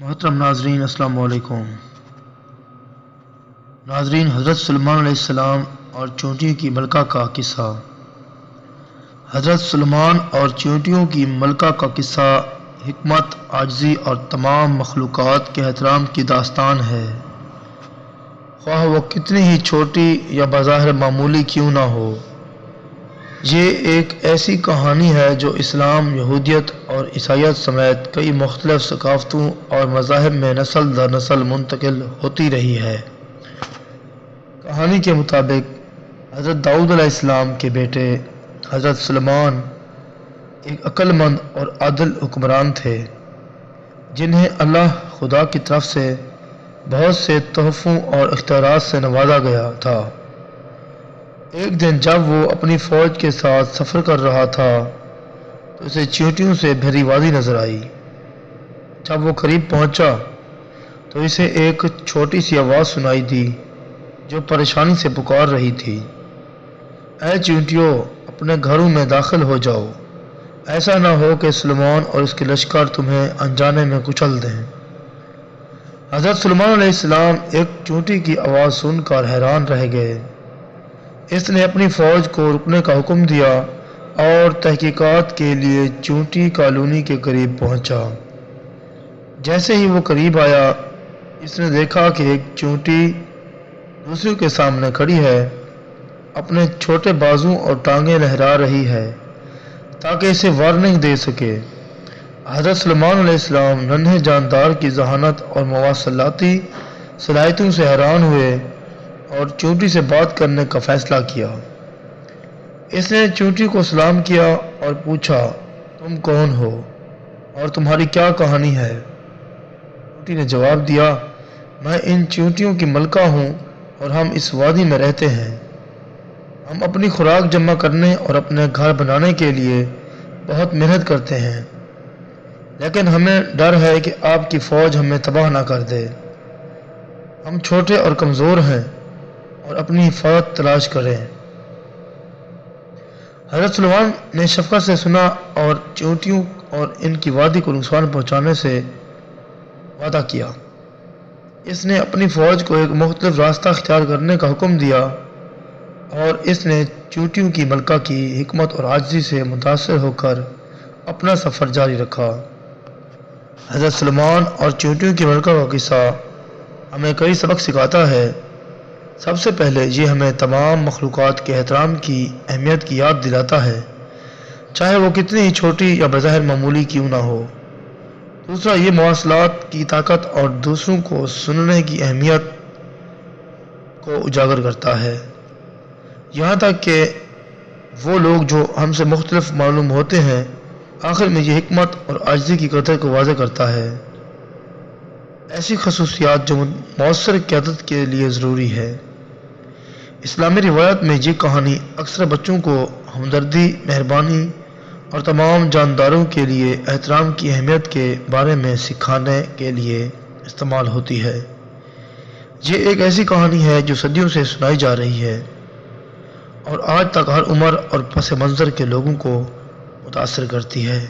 محترم ناظرین، السلام علیکم۔ ناظرین، حضرت سلیمان علیہ السلام اور چونٹیوں کی ملکہ کا قصہ۔ حضرت سلیمان اور چونٹیوں کی ملکہ کا قصہ حکمت، عاجزی اور تمام مخلوقات کے احترام کی داستان ہے، خواہ وہ کتنی ہی چھوٹی یا بظاہر معمولی کیوں نہ ہو۔ یہ ایک ایسی کہانی ہے جو اسلام، یہودیت اور عیسائیت سمیت کئی مختلف ثقافتوں اور مذاہب میں نسل در نسل منتقل ہوتی رہی ہے۔ کہانی کے مطابق حضرت داؤد علیہ السلام کے بیٹے حضرت سلیمان ایک عقل مند اور عادل حکمران تھے، جنہیں اللہ خدا کی طرف سے بہت سے تحفوں اور اختیارات سے نوازا گیا تھا۔ ایک دن جب وہ اپنی فوج کے ساتھ سفر کر رہا تھا تو اسے چیونٹیوں سے بھری وادی نظر آئی۔ جب وہ قریب پہنچا تو اسے ایک چھوٹی سی آواز سنائی دی جو پریشانی سے پکار رہی تھی، اے چیونٹیوں، اپنے گھروں میں داخل ہو جاؤ، ایسا نہ ہو کہ سلیمان اور اس کے لشکر تمہیں انجانے میں کچل دیں۔ حضرت سلیمان علیہ السلام ایک چونٹی کی آواز سن کر حیران رہ گئے۔ اس نے اپنی فوج کو رکنے کا حکم دیا اور تحقیقات کے لیے چونٹی کالونی کے قریب پہنچا۔ جیسے ہی وہ قریب آیا، اس نے دیکھا کہ ایک چونٹی دوسروں کے سامنے کھڑی ہے، اپنے چھوٹے بازو اور ٹانگیں لہرا رہی ہے تاکہ اسے وارننگ دے سکے۔ حضرت سلیمان علیہ السلام ننھے جاندار کی ذہانت اور مواصلاتی صلاحیتوں سے حیران ہوئے اور چونٹی سے بات کرنے کا فیصلہ کیا۔ اس نے چونٹی کو سلام کیا اور پوچھا، تم کون ہو اور تمہاری کیا کہانی ہے؟ چونٹی نے جواب دیا، میں ان چونٹیوں کی ملکہ ہوں اور ہم اس وادی میں رہتے ہیں۔ ہم اپنی خوراک جمع کرنے اور اپنے گھر بنانے کے لیے بہت محنت کرتے ہیں، لیکن ہمیں ڈر ہے کہ آپ کی فوج ہمیں تباہ نہ کر دے۔ ہم چھوٹے اور کمزور ہیں اور اپنی حفاظت تلاش کریں۔ حضرت سلیمان نے شفقت سے سنا اور چونٹیوں اور ان کی وادی کو نقصان پہنچانے سے وعدہ کیا۔ اس نے اپنی فوج کو ایک مختلف راستہ اختیار کرنے کا حکم دیا اور اس نے چونٹیوں کی ملکہ کی حکمت اور عاجزی سے متاثر ہو کر اپنا سفر جاری رکھا۔ حضرت سلیمان اور چونٹیوں کی ملکہ کا قصہ ہمیں کئی سبق سکھاتا ہے۔ سب سے پہلے یہ ہمیں تمام مخلوقات کے احترام کی اہمیت کی یاد دلاتا ہے، چاہے وہ کتنی ہی چھوٹی یا بظاہر معمولی کیوں نہ ہو۔ دوسرا، یہ مواصلات کی طاقت اور دوسروں کو سننے کی اہمیت کو اجاگر کرتا ہے، یہاں تک کہ وہ لوگ جو ہم سے مختلف معلوم ہوتے ہیں۔ آخر میں یہ حکمت اور عاجزی کی قدر کو واضح کرتا ہے، ایسی خصوصیات جو مؤثر قیادت کے لیے ضروری ہے۔ اسلامی روایت میں یہ کہانی اکثر بچوں کو ہمدردی، مہربانی اور تمام جانداروں کے لیے احترام کی اہمیت کے بارے میں سکھانے کے لیے استعمال ہوتی ہے۔ یہ ایک ایسی کہانی ہے جو صدیوں سے سنائی جا رہی ہے اور آج تک ہر عمر اور پس منظر کے لوگوں کو متاثر کرتی ہے۔